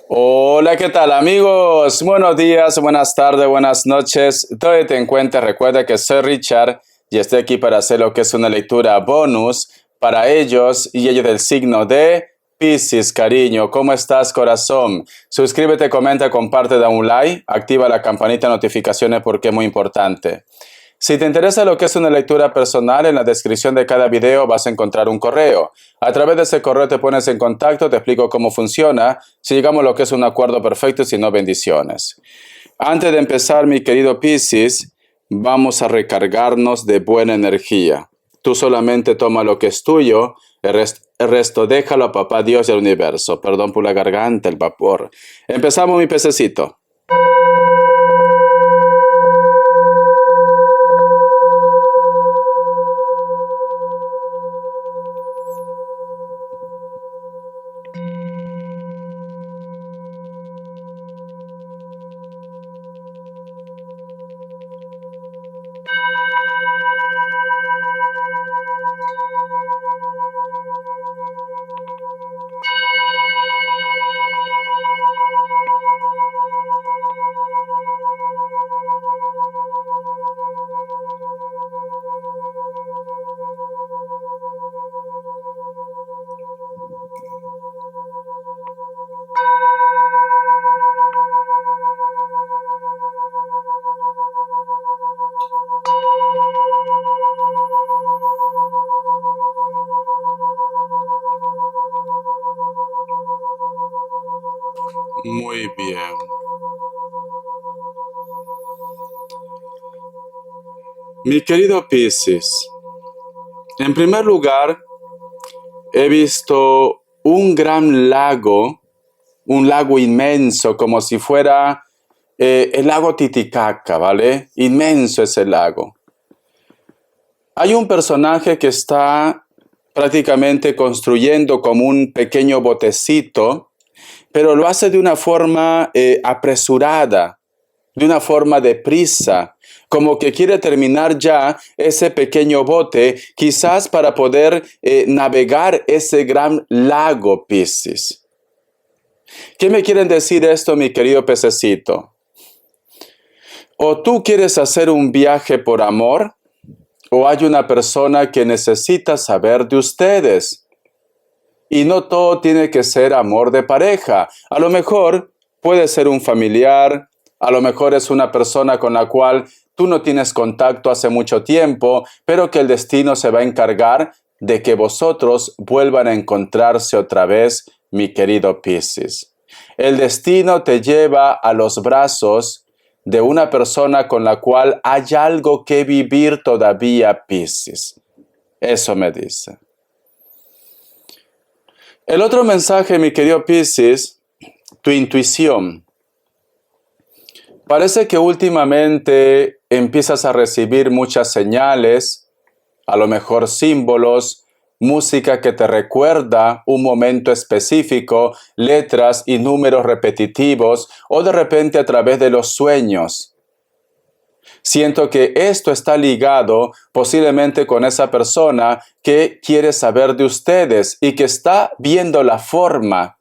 Hola, ¿qué tal amigos? Buenos días, buenas tardes, buenas noches. Donde te encuentres, recuerda que soy Richard y estoy aquí para hacer lo que es una lectura bonus para ellos y ellos del signo de Piscis, cariño. ¿Cómo estás, corazón? Suscríbete, comenta, comparte, da un like, activa la campanita de notificaciones porque es muy importante. Si te interesa lo que es una lectura personal, en la descripción de cada video vas a encontrar un correo. A través de ese correo te pones en contacto, te explico cómo funciona, si llegamos a lo que es un acuerdo perfecto y si no, bendiciones. Antes de empezar, mi querido Piscis, vamos a recargarnos de buena energía. Tú solamente toma lo que es tuyo, el resto déjalo a papá Dios y al universo. Perdón por la garganta, el vapor. Empezamos, mi pececito. Muy bien. Mi querido Piscis, en primer lugar, he visto un lago inmenso, como si fuera el lago Titicaca, ¿vale? Inmenso es el lago. Hay un personaje que está prácticamente construyendo como un pequeño botecito, pero lo hace de una forma apresurada, de una forma deprisa, como que quiere terminar ya ese pequeño bote, quizás para poder navegar ese gran lago, Piscis. ¿Qué me quieren decir esto, mi querido pececito? O tú quieres hacer un viaje por amor, o hay una persona que necesita saber de ustedes. Y no todo tiene que ser amor de pareja. A lo mejor puede ser un familiar, a lo mejor es una persona con la cual tú no tienes contacto hace mucho tiempo, pero que el destino se va a encargar de que vosotros vuelvan a encontrarse otra vez, mi querido Piscis. El destino te lleva a los brazos de una persona con la cual hay algo que vivir todavía, Piscis. Eso me dice. El otro mensaje, mi querido Piscis, tu intuición. Parece que últimamente empiezas a recibir muchas señales, a lo mejor símbolos, música que te recuerda un momento específico, letras y números repetitivos, o de repente a través de los sueños. Siento que esto está ligado posiblemente con esa persona que quiere saber de ustedes y que está viendo la forma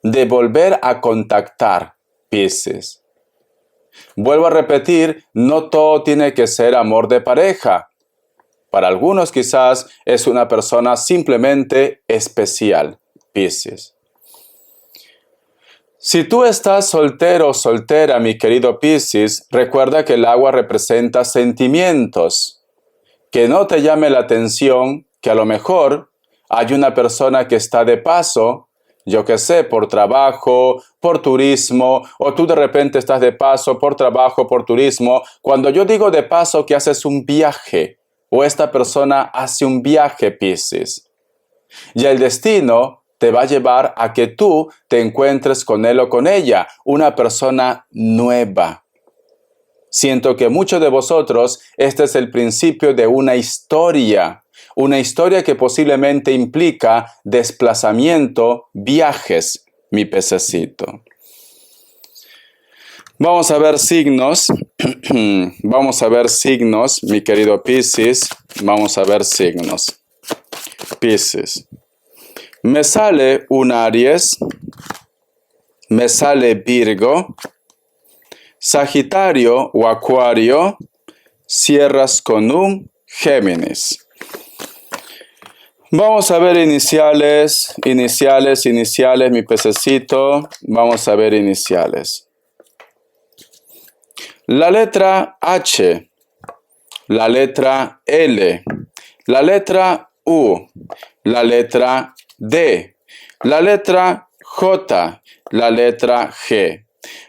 de volver a contactar, Piscis. Vuelvo a repetir, no todo tiene que ser amor de pareja. Para algunos quizás es una persona simplemente especial, Piscis. Si tú estás soltero o soltera, mi querido Piscis, recuerda que el agua representa sentimientos. Que no te llame la atención que a lo mejor hay una persona que está de paso, yo qué sé, por trabajo, por turismo, o tú de repente estás de paso, por trabajo, por turismo. Cuando yo digo de paso que haces un viaje, o esta persona hace un viaje, Piscis, y el destino te va a llevar a que tú te encuentres con él o con ella, una persona nueva. Siento que muchos de vosotros, este es el principio de una historia que posiblemente implica desplazamiento, viajes, mi pececito. Vamos a ver signos, vamos a ver signos, mi querido Piscis, vamos a ver signos. Piscis. Me sale un Aries, me sale Virgo, Sagitario o Acuario, cierras con un Géminis. Vamos a ver iniciales, mi pececito. Vamos a ver iniciales. La letra H, la letra L, la letra U, la letra D, la letra J, la letra G.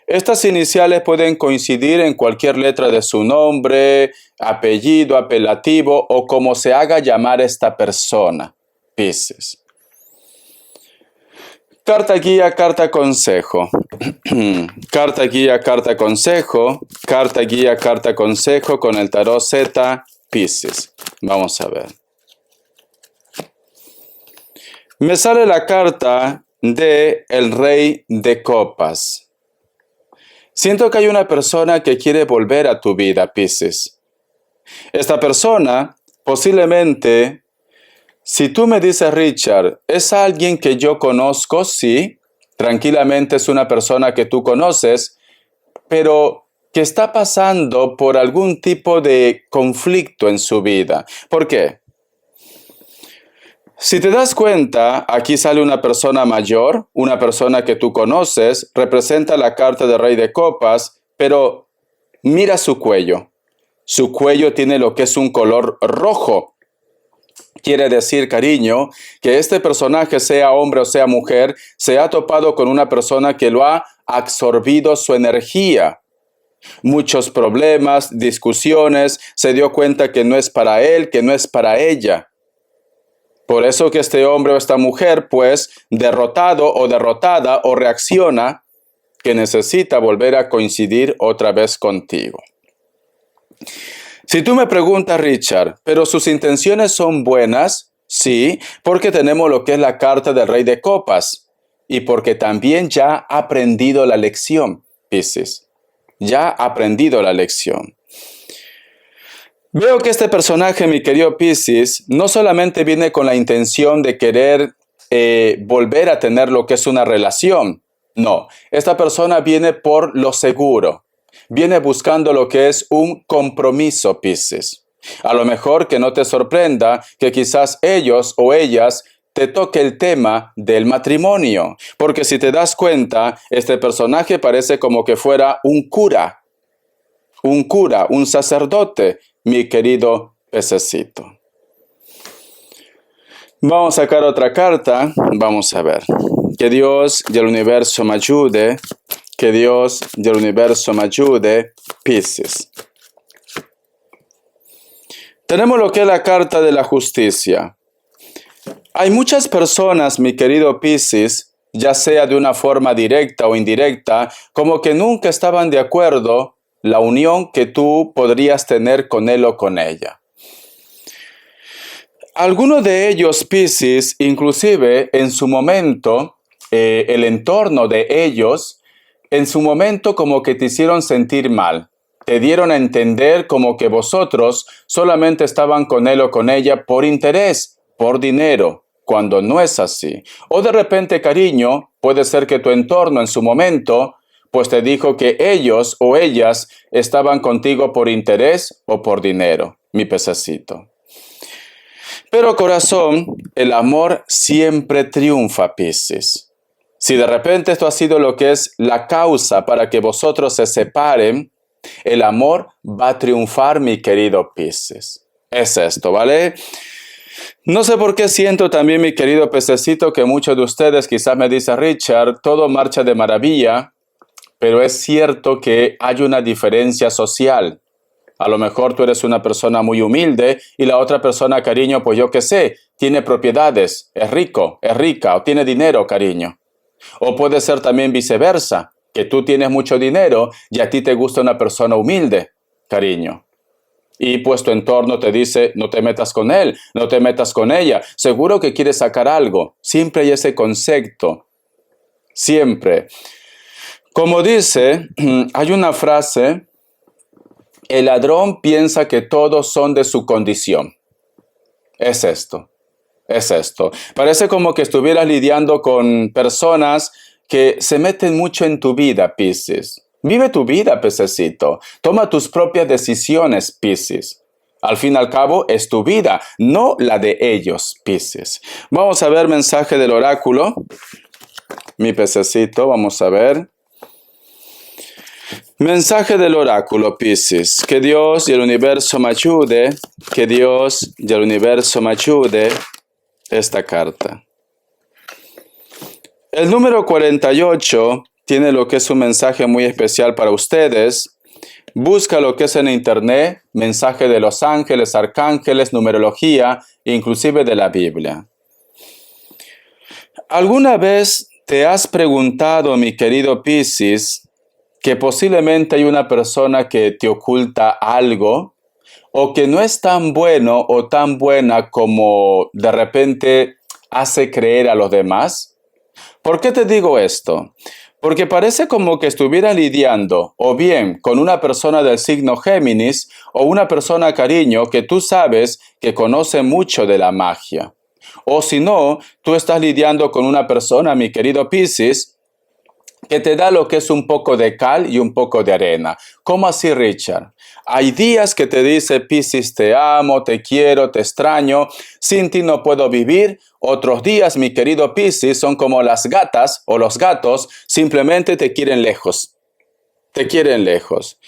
Estas iniciales pueden coincidir en cualquier letra de su nombre, apellido, apelativo o como se haga llamar esta persona. Piscis. Carta guía, carta consejo. Carta guía, carta consejo. Carta guía, carta consejo con el tarot Z Piscis. Vamos a ver. Me sale la carta de el Rey de Copas. Siento que hay una persona que quiere volver a tu vida, Piscis. Esta persona, posiblemente, si tú me dices, Richard, ¿es alguien que yo conozco? Sí, tranquilamente es una persona que tú conoces, pero que está pasando por algún tipo de conflicto en su vida. ¿Por qué? Si te das cuenta, aquí sale una persona mayor, una persona que tú conoces, representa la carta del Rey de Copas, pero mira su cuello. Su cuello tiene lo que es un color rojo. Quiere decir, cariño, que este personaje, sea hombre o sea mujer, se ha topado con una persona que lo ha absorbido su energía. Muchos problemas, discusiones, se dio cuenta que no es para él, que no es para ella. Por eso que este hombre o esta mujer, pues, derrotado o derrotada o reacciona, que necesita volver a coincidir otra vez contigo. Si tú me preguntas, Richard, ¿pero sus intenciones son buenas? Sí, porque tenemos lo que es la carta del Rey de Copas y porque también ya ha aprendido la lección, Piscis. Ya ha aprendido la lección. Veo que este personaje, mi querido Piscis, no solamente viene con la intención de querer volver a tener lo que es una relación. No, esta persona viene por lo seguro. Viene buscando lo que es un compromiso, Piscis. A lo mejor que no te sorprenda que quizás ellos o ellas te toque el tema del matrimonio. Porque si te das cuenta, este personaje parece como que fuera un cura, un sacerdote, mi querido pececito. Vamos a sacar otra carta. Vamos a ver. Que Dios y el universo me ayude. Que Dios y el universo me ayude. Piscis. Tenemos lo que es la carta de la justicia. Hay muchas personas, mi querido Piscis, ya sea de una forma directa o indirecta, como que nunca estaban de acuerdo la unión que tú podrías tener con él o con ella. Algunos de ellos, Piscis, inclusive en su momento, el entorno de ellos, en su momento como que te hicieron sentir mal. Te dieron a entender como que vosotros solamente estaban con él o con ella por interés, por dinero, cuando no es así. O de repente, cariño, puede ser que tu entorno en su momento pues te dijo que ellos o ellas estaban contigo por interés o por dinero, mi pececito. Pero corazón, el amor siempre triunfa, Piscis. Si de repente esto ha sido lo que es la causa para que vosotros se separen, el amor va a triunfar, mi querido Piscis. Es esto, ¿vale? No sé por qué siento también, mi querido pececito, que muchos de ustedes quizás me dicen, Richard, todo marcha de maravilla, pero es cierto que hay una diferencia social. A lo mejor tú eres una persona muy humilde y la otra persona, cariño, pues yo qué sé, tiene propiedades, es rico, es rica o tiene dinero, cariño. O puede ser también viceversa, que tú tienes mucho dinero y a ti te gusta una persona humilde, cariño. Y pues tu entorno te dice, no te metas con él, no te metas con ella. Seguro que quieres sacar algo. Siempre hay ese concepto. Siempre. Como dice, hay una frase, el ladrón piensa que todos son de su condición. Es esto. Parece como que estuvieras lidiando con personas que se meten mucho en tu vida, Piscis. Vive tu vida, pececito. Toma tus propias decisiones, Piscis. Al fin y al cabo, es tu vida, no la de ellos, Piscis. Vamos a ver mensaje del oráculo. Mi pececito, vamos a ver. Mensaje del oráculo, Piscis. Que Dios y el universo me ayude. Que Dios y el universo me ayude. Esta carta. El número 48 tiene lo que es un mensaje muy especial para ustedes. Busca lo que es en internet, mensaje de los ángeles, arcángeles, numerología, inclusive de la Biblia. ¿Alguna vez te has preguntado, mi querido Piscis, que posiblemente hay una persona que te oculta algo o que no es tan bueno o tan buena como de repente hace creer a los demás? ¿Por qué te digo esto? Porque parece como que estuviera lidiando o bien con una persona del signo Géminis o una persona cariño que tú sabes que conoce mucho de la magia. O si no, tú estás lidiando con una persona, mi querido Piscis, que te da lo que es un poco de cal y un poco de arena. ¿Cómo así, Richard? Hay días que te dice, Piscis, te amo, te quiero, te extraño, sin ti no puedo vivir. Otros días, mi querido Piscis, son como las gatas o los gatos, simplemente te quieren lejos. Te quieren lejos.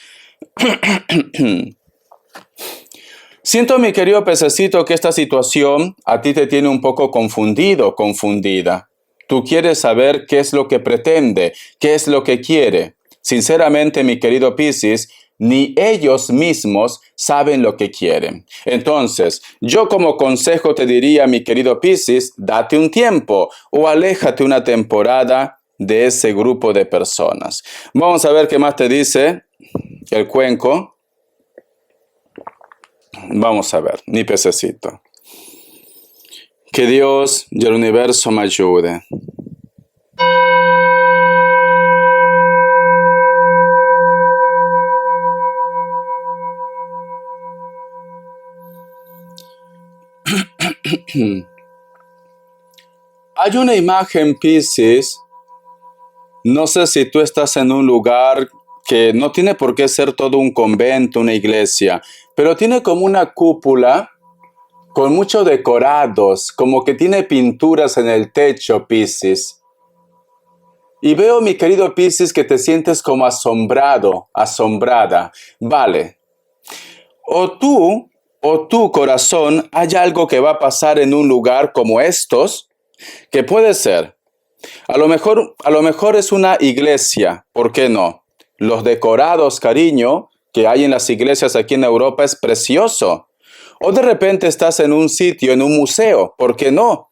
Siento, mi querido pececito, que esta situación a ti te tiene un poco confundido, confundida. Tú quieres saber qué es lo que pretende, qué es lo que quiere. Sinceramente, mi querido Piscis, ni ellos mismos saben lo que quieren. Entonces, yo como consejo te diría, mi querido Piscis, date un tiempo o aléjate una temporada de ese grupo de personas. Vamos a ver qué más te dice el cuenco. Vamos a ver, mi pececito. Que Dios y el universo me ayude. Hay una imagen, Piscis. No sé si tú estás en un lugar que no tiene por qué ser todo un convento, una iglesia, pero tiene como una cúpula con muchos decorados, como que tiene pinturas en el techo, Piscis. Y veo, mi querido Piscis, que te sientes como asombrado, asombrada. Vale. O tú, corazón, hay algo que va a pasar en un lugar como estos, que puede ser. A lo mejor es una iglesia, ¿por qué no? Los decorados, cariño, que hay en las iglesias aquí en Europa es precioso. O de repente estás en un sitio, en un museo, ¿por qué no?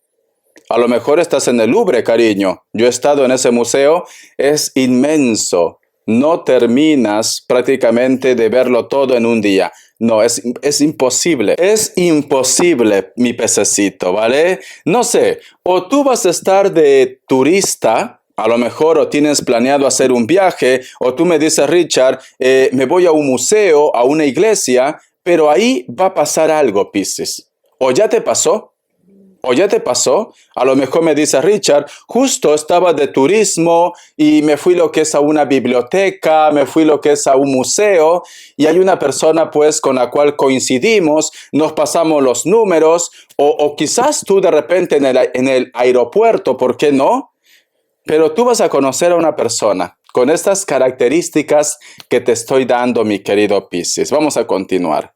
A lo mejor estás en el Louvre, cariño. Yo he estado en ese museo, es inmenso. No terminas prácticamente de verlo todo en un día. No, es imposible. Es imposible, mi pececito, ¿vale? No sé, o tú vas a estar de turista, a lo mejor o tienes planeado hacer un viaje, o tú me dices, Richard, me voy a un museo, a una iglesia, pero ahí va a pasar algo, Piscis. ¿O ya te pasó? ¿O ya te pasó? A lo mejor me dice Richard, justo estaba de turismo y me fui lo que es a una biblioteca, me fui lo que es a un museo y hay una persona pues con la cual coincidimos, nos pasamos los números o quizás tú de repente en el aeropuerto, ¿por qué no? Pero tú vas a conocer a una persona con estas características que te estoy dando, mi querido Piscis. Vamos a continuar.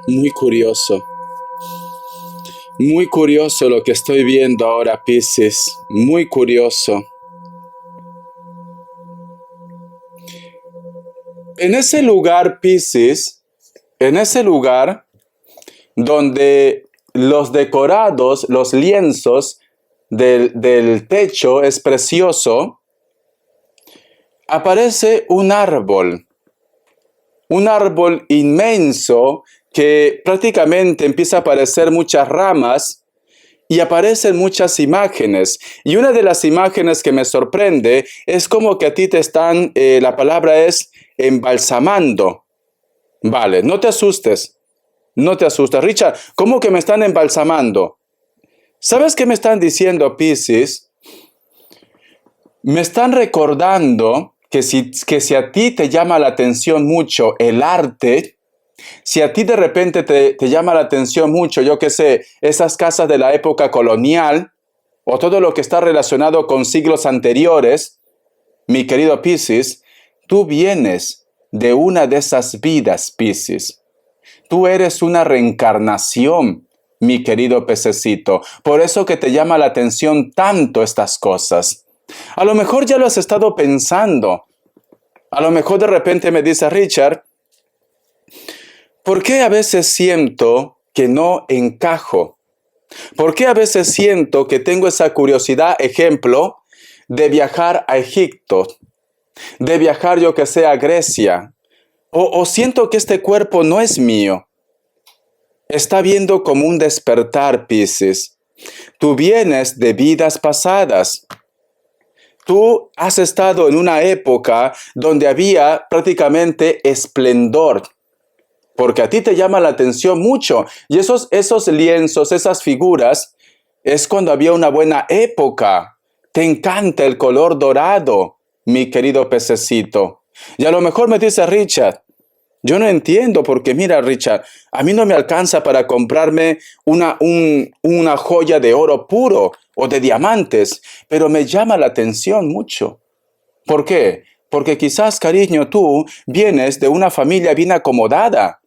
Muy curioso. Muy curioso lo que estoy viendo ahora, Piscis. Muy curioso. En ese lugar, Piscis, en ese lugar donde los decorados, los lienzos del techo es precioso, aparece un árbol inmenso que prácticamente empieza a aparecer muchas ramas y aparecen muchas imágenes. Y una de las imágenes que me sorprende es como que a ti te están, la palabra es embalsamando. Vale, no te asustes. No te asustes. Richard, ¿cómo que me están embalsamando? ¿Sabes qué me están diciendo, Piscis? Me están recordando que si a ti te llama la atención mucho el arte, si a ti de repente te llama la atención mucho, yo qué sé, esas casas de la época colonial, o todo lo que está relacionado con siglos anteriores, mi querido Piscis, tú vienes de una de esas vidas, Piscis. Tú eres una reencarnación, mi querido pececito. Por eso que te llama la atención tanto estas cosas. A lo mejor ya lo has estado pensando. A lo mejor de repente me dice Richard, ¿por qué a veces siento que no encajo? ¿Por qué a veces siento que tengo esa curiosidad, ejemplo, de viajar a Egipto, de viajar yo que sé a Grecia? O siento que este cuerpo no es mío. Está viendo como un despertar, Piscis. Tú vienes de vidas pasadas. Tú has estado en una época donde había prácticamente esplendor. Porque a ti te llama la atención mucho. Y esos lienzos, esas figuras, es cuando había una buena época. Te encanta el color dorado, mi querido pececito. Y a lo mejor me dice Richard, yo no entiendo porque mira, Richard, a mí no me alcanza para comprarme una joya de oro puro o de diamantes, pero me llama la atención mucho. ¿Por qué? Porque quizás, cariño, tú vienes de una familia bien acomodada.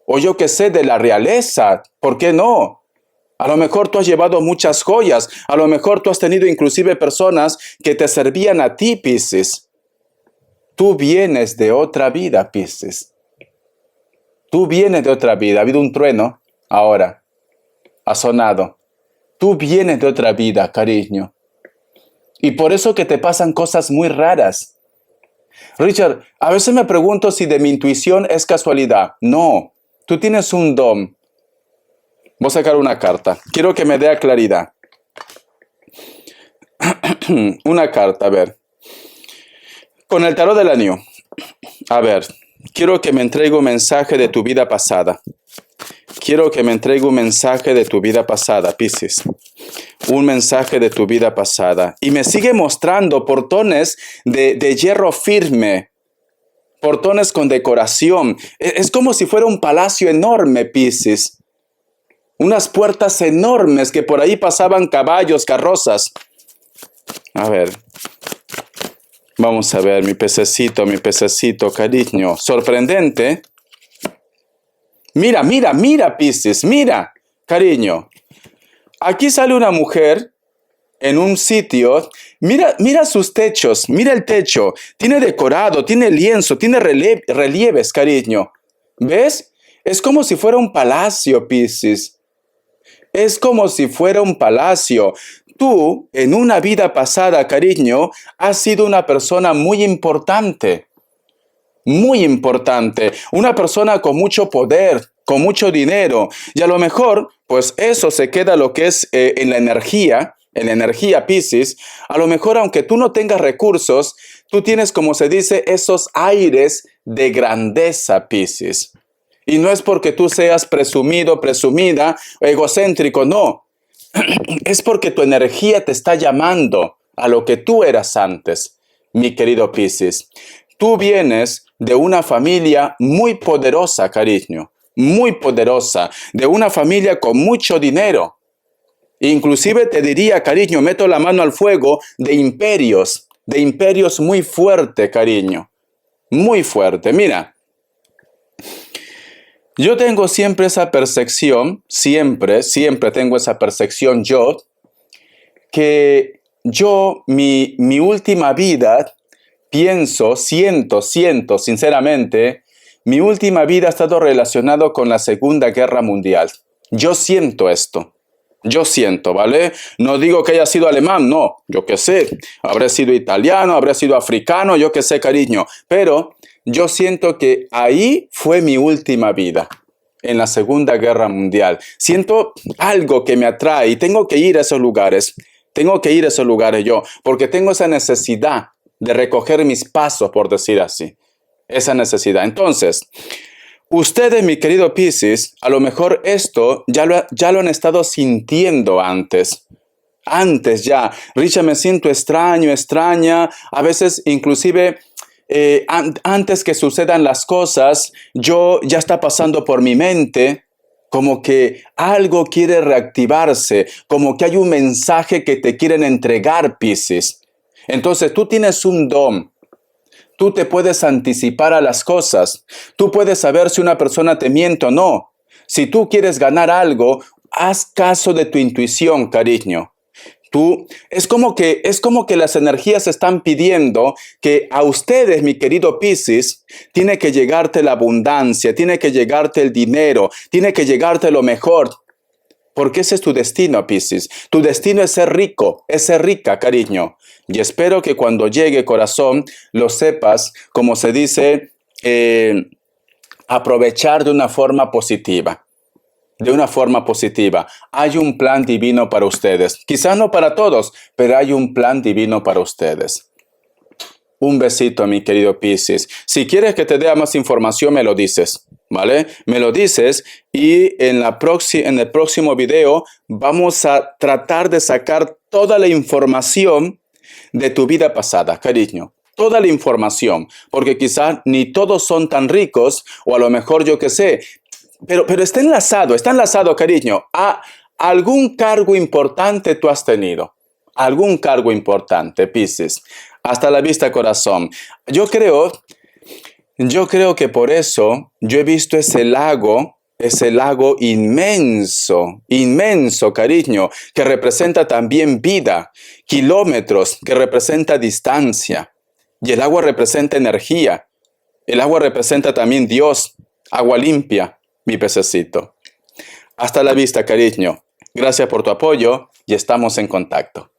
O yo que sé, de la realeza. ¿Por qué no? A lo mejor tú has llevado muchas joyas. A lo mejor tú has tenido inclusive personas que te servían a ti, Piscis. Tú vienes de otra vida, Piscis. Tú vienes de otra vida. Ha habido un trueno ahora. Ha sonado. Tú vienes de otra vida, cariño. Y por eso que te pasan cosas muy raras. Richard, a veces me pregunto si de mi intuición es casualidad. No. Tú tienes un don. Voy a sacar una carta. Quiero que me dé claridad. Una carta, a ver. Con el tarot del anillo. A ver. Quiero que me entregue un mensaje de tu vida pasada. Quiero que me entregue un mensaje de tu vida pasada, Piscis. Un mensaje de tu vida pasada. Y me sigue mostrando portones de hierro firme. Portones con decoración. Es como si fuera un palacio enorme, Piscis. Unas puertas enormes que por ahí pasaban caballos, carrozas. A ver. Vamos a ver, mi pececito, cariño. Sorprendente. Mira, mira, mira, Piscis, mira, cariño. Aquí sale una mujer en un sitio. Mira, mira sus techos, mira el techo. Tiene decorado, tiene lienzo, tiene relieves, cariño. ¿Ves? Es como si fuera un palacio, Piscis. Es como si fuera un palacio. Tú, en una vida pasada, cariño, has sido una persona muy importante. Muy importante. Una persona con mucho poder, con mucho dinero. Y a lo mejor, pues eso se queda lo que es en la energía, Piscis. A lo mejor, aunque tú no tengas recursos, tú tienes, como se dice, esos aires de grandeza, Piscis. Y no es porque tú seas presumido, presumida, egocéntrico, no. Es porque tu energía te está llamando a lo que tú eras antes, mi querido Piscis. Tú vienes de una familia muy poderosa, cariño, muy poderosa, de una familia con mucho dinero. Inclusive te diría, cariño, meto la mano al fuego, de imperios muy fuerte, cariño, muy fuerte. Mira, yo tengo siempre esa percepción, siempre tengo esa percepción yo, que yo, mi última vida, pienso, siento, sinceramente, mi última vida ha estado relacionado con la Segunda Guerra Mundial. Yo siento esto. Yo siento, ¿vale? No digo que haya sido alemán, no. Yo qué sé. Habré sido italiano, habré sido africano, yo qué sé, cariño. Pero yo siento que ahí fue mi última vida. en la Segunda Guerra Mundial. Siento algo que me atrae y tengo que ir a esos lugares. Tengo que ir a esos lugares yo, porque tengo esa necesidad de recoger mis pasos, por decir así. Esa necesidad. Entonces, ustedes, mi querido Piscis, a lo mejor esto ya lo han estado sintiendo antes. Antes ya. Richard, me siento extraño, extraña. A veces inclusive antes que sucedan las cosas, ya está pasando por mi mente como que algo quiere reactivarse, como que hay un mensaje que te quieren entregar, Piscis. Entonces tú tienes un don. Tú te puedes anticipar a las cosas. Tú puedes saber si una persona te miente o no. Si tú quieres ganar algo, haz caso de tu intuición, cariño. Es como que las energías están pidiendo que a ustedes, mi querido Piscis, tiene que llegarte la abundancia, tiene que llegarte el dinero, tiene que llegarte lo mejor. Porque ese es tu destino, Piscis. Tu destino es ser rico, es ser rica, cariño. Y espero que cuando llegue, corazón, lo sepas, como se dice, aprovechar de una forma positiva. De una forma positiva. Hay un plan divino para ustedes. Quizás no para todos, pero hay un plan divino para ustedes. Un besito, mi querido Piscis. Si quieres que te dé más información, me lo dices, ¿vale? Me lo dices y en el próximo video vamos a tratar de sacar toda la información de tu vida pasada, cariño. Toda la información, porque quizás ni todos son tan ricos, o a lo mejor yo qué sé, pero está enlazado, cariño. A algún cargo importante tú has tenido. Algún cargo importante, Piscis. Hasta la vista, corazón. Yo creo que por eso yo he visto ese lago inmenso, inmenso, cariño, que representa también vida, kilómetros, que representa distancia. Y el agua representa energía. El agua representa también Dios, agua limpia. Mi pececito. Hasta la vista, cariño. Gracias por tu apoyo y estamos en contacto.